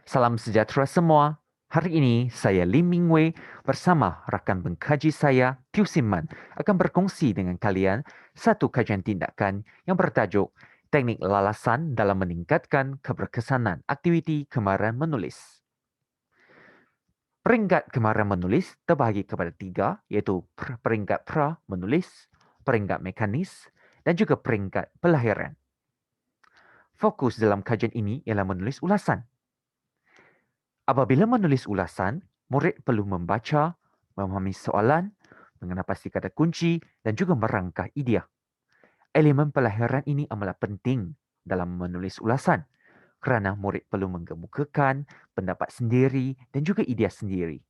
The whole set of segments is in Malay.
Salam sejahtera semua. Hari ini saya Lim Ming Wei bersama rakan pengkaji saya Tiew Sim Man akan berkongsi dengan kalian satu kajian tindakan yang bertajuk Teknik Lalasan dalam Meningkatkan Keberkesanan Aktiviti Kemahiran Menulis. Peringkat kemahiran menulis terbahagi kepada tiga, iaitu peringkat pra menulis, peringkat mekanis, dan juga peringkat pelahiran. Fokus dalam kajian ini ialah menulis ulasan. Apabila menulis ulasan, murid perlu membaca, memahami soalan, mengenal pasti kata kunci dan juga merangkai idea. Elemen pelahiran ini amatlah penting dalam menulis ulasan kerana murid perlu mengemukakan pendapat sendiri dan juga idea sendiri.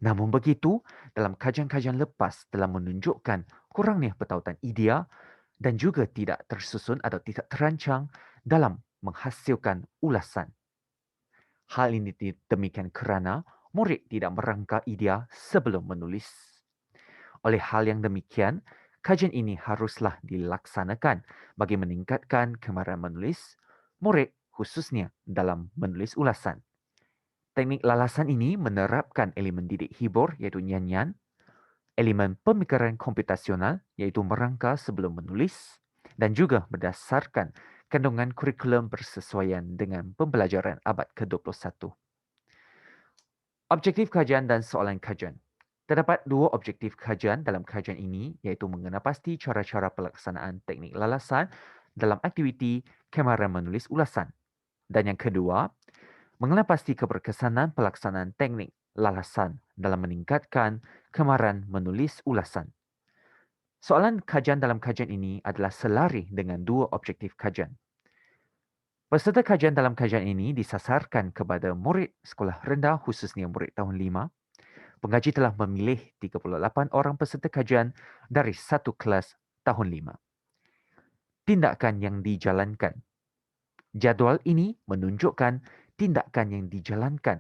Namun begitu, dalam kajian-kajian lepas telah menunjukkan kurangnya bertautan idea dan juga tidak tersusun atau tidak terancang dalam menghasilkan ulasan. Hal ini demikian kerana murid tidak merangka idea sebelum menulis. Oleh hal yang demikian, kajian ini haruslah dilaksanakan bagi meningkatkan kemahiran menulis murid khususnya dalam menulis ulasan. Teknik lalasan ini menerapkan elemen didik hibur iaitu nyanyian, elemen pemikiran komputasional iaitu merangka sebelum menulis dan juga berdasarkan kandungan kurikulum bersesuaian dengan pembelajaran abad ke-21. Objektif kajian dan soalan kajian. Terdapat dua objektif kajian dalam kajian ini, iaitu mengenal pasti cara-cara pelaksanaan teknik lalasan dalam aktiviti kemahiran menulis ulasan. Dan yang kedua, mengenal pasti keberkesanan pelaksanaan teknik lalasan dalam meningkatkan kemahiran menulis ulasan. Soalan kajian dalam kajian ini adalah selari dengan dua objektif kajian. Peserta kajian dalam kajian ini disasarkan kepada murid sekolah rendah khususnya murid tahun 5. Pengaji telah memilih 38 orang peserta kajian dari satu kelas tahun 5. Tindakan yang dijalankan. Jadual ini menunjukkan tindakan yang dijalankan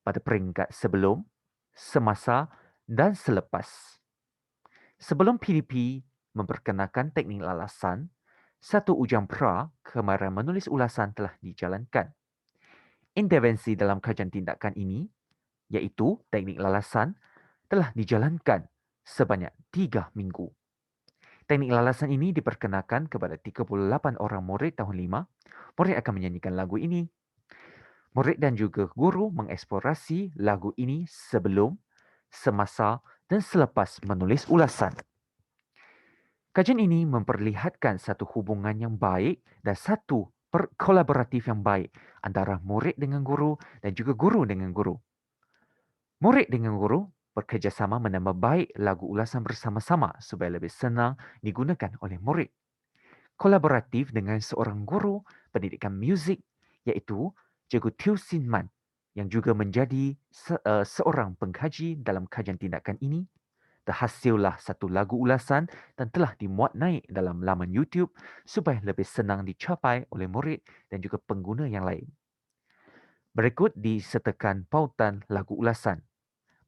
pada peringkat sebelum, semasa dan selepas. Sebelum PDP memperkenalkan teknik lalasan, satu ujian pra kemahiran menulis ulasan telah dijalankan. Intervensi dalam kajian tindakan ini, iaitu teknik lalasan, telah dijalankan sebanyak 3 minggu. Teknik lalasan ini diperkenalkan kepada 38 orang murid tahun 5. Murid akan menyanyikan lagu ini. Murid dan juga guru mengeksplorasi lagu ini sebelum, semasa dan selepas menulis ulasan. Kajian ini memperlihatkan satu hubungan yang baik dan satu kolaboratif yang baik antara murid dengan guru dan juga guru dengan guru. Murid dengan guru bekerjasama menambah baik lagu ulasan bersama-sama supaya lebih senang digunakan oleh murid. Kolaboratif dengan seorang guru pendidikan muzik iaitu Cikgu Tiew Sim Man yang juga menjadi seorang pengkaji dalam kajian tindakan ini. Terhasillah satu lagu ulasan dan telah dimuat naik dalam laman YouTube supaya lebih senang dicapai oleh murid dan juga pengguna yang lain. Berikut disertakan pautan lagu ulasan.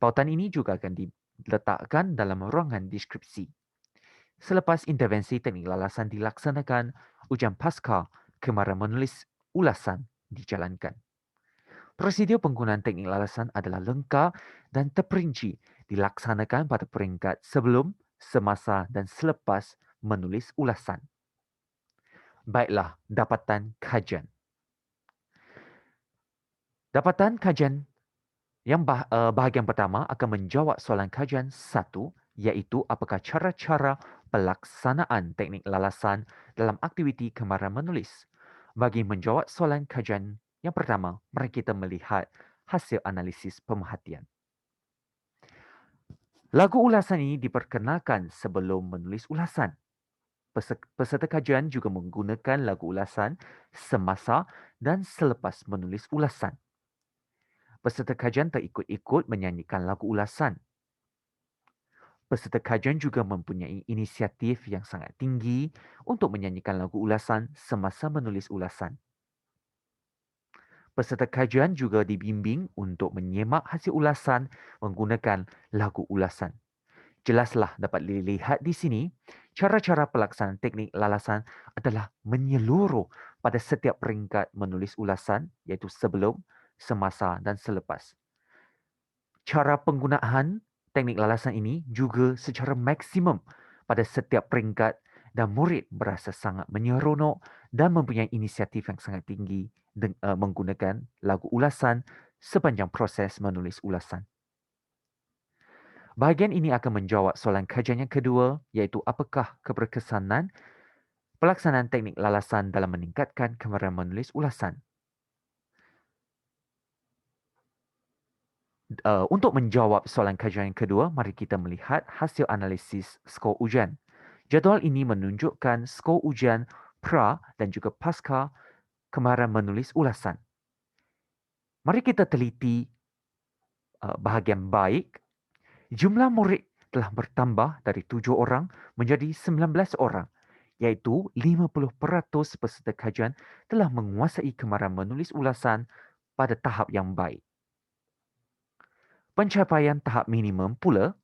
Pautan ini juga akan diletakkan dalam ruangan deskripsi. Selepas intervensi teknik lalasan dilaksanakan, ujian pasca kemahiran menulis ulasan dijalankan. Prosedur penggunaan teknik lalasan adalah lengkap dan terperinci dilaksanakan pada peringkat sebelum, semasa dan selepas menulis ulasan. Baiklah, dapatan kajian. Dapatan kajian yang bahagian pertama akan menjawab soalan kajian 1, iaitu apakah cara-cara pelaksanaan teknik lalasan dalam aktiviti kemahiran menulis. Bagi menjawab soalan kajian yang pertama, mari kita melihat hasil analisis pemerhatian. Lagu ulasan ini diperkenalkan sebelum menulis ulasan. Peserta kajian juga menggunakan lagu ulasan semasa dan selepas menulis ulasan. Peserta kajian terikut-ikut menyanyikan lagu ulasan. Peserta kajian juga mempunyai inisiatif yang sangat tinggi untuk menyanyikan lagu ulasan semasa menulis ulasan. Peserta kajian juga dibimbing untuk menyemak hasil ulasan menggunakan lagu ulasan. Jelaslah dapat dilihat di sini, cara-cara pelaksanaan teknik lalasan adalah menyeluruh pada setiap peringkat menulis ulasan, iaitu sebelum, semasa dan selepas. Cara penggunaan teknik lalasan ini juga secara maksimum pada setiap peringkat dan murid berasa sangat menyeronok dan mempunyai inisiatif yang sangat tinggi menggunakan lagu ulasan sepanjang proses menulis ulasan. Bahagian ini akan menjawab soalan kajian yang kedua, iaitu apakah keberkesanan pelaksanaan teknik lalasan dalam meningkatkan kemahiran menulis ulasan. Untuk menjawab soalan kajian yang kedua, mari kita melihat hasil analisis skor ujian. Jadual ini menunjukkan skor ujian pra dan juga pasca kemahiran menulis ulasan. Mari kita teliti bahagian baik. Jumlah murid telah bertambah dari 7 orang menjadi 19 orang, iaitu 50% peserta kajian telah menguasai kemahiran menulis ulasan pada tahap yang baik. Pencapaian tahap minimum pula,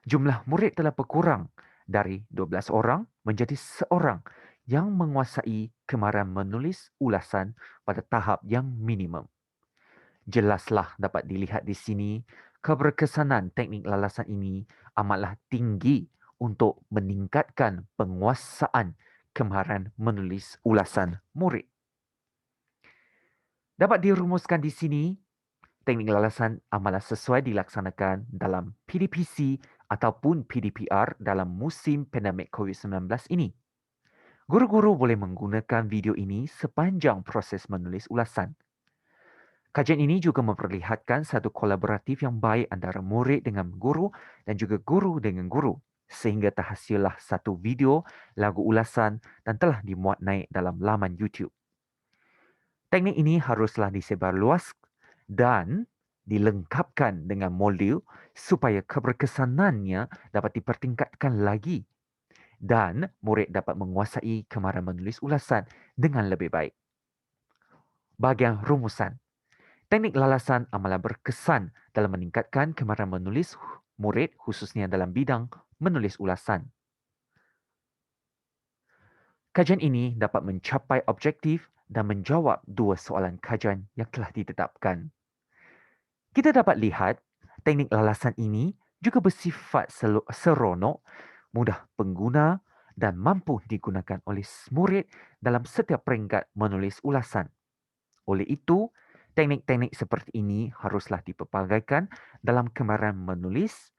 jumlah murid telah berkurang dari 12 orang menjadi seorang yang menguasai kemahiran menulis ulasan pada tahap yang minimum. Jelaslah dapat dilihat di sini, keberkesanan teknik lalasan ini amatlah tinggi untuk meningkatkan penguasaan kemahiran menulis ulasan murid. Dapat dirumuskan di sini, teknik lalasan amatlah sesuai dilaksanakan dalam PDPC ataupun PDPR dalam musim pandemik COVID-19 ini. Guru-guru boleh menggunakan video ini sepanjang proses menulis ulasan. Kajian ini juga memperlihatkan satu kolaboratif yang baik antara murid dengan guru dan juga guru dengan guru, sehingga terhasillah satu video lagu ulasan dan telah dimuat naik dalam laman YouTube. Teknik ini haruslah disebarluas dan dilengkapkan dengan modul supaya keberkesanannya dapat dipertingkatkan lagi dan murid dapat menguasai kemahiran menulis ulasan dengan lebih baik. Bahagian rumusan. Teknik lalasan amalan berkesan dalam meningkatkan kemahiran menulis murid khususnya dalam bidang menulis ulasan. Kajian ini dapat mencapai objektif dan menjawab dua soalan kajian yang telah ditetapkan. Kita dapat lihat teknik lalasan ini juga bersifat seronok, mudah pengguna dan mampu digunakan oleh murid dalam setiap peringkat menulis ulasan. Oleh itu, teknik-teknik seperti ini haruslah dipelbagaikan dalam kemahiran menulis,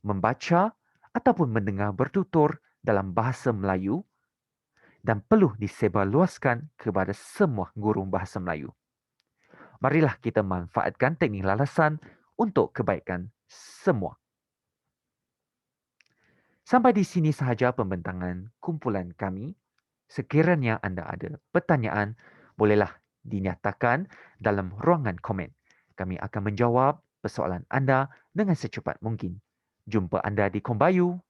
membaca ataupun mendengar bertutur dalam bahasa Melayu dan perlu disebarluaskan kepada semua guru bahasa Melayu. Marilah kita manfaatkan teknik lalasan untuk kebaikan semua. Sampai di sini sahaja pembentangan kumpulan kami. Sekiranya anda ada pertanyaan, bolehlah dinyatakan dalam ruangan komen. Kami akan menjawab persoalan anda dengan secepat mungkin. Jumpa anda di Kombayu.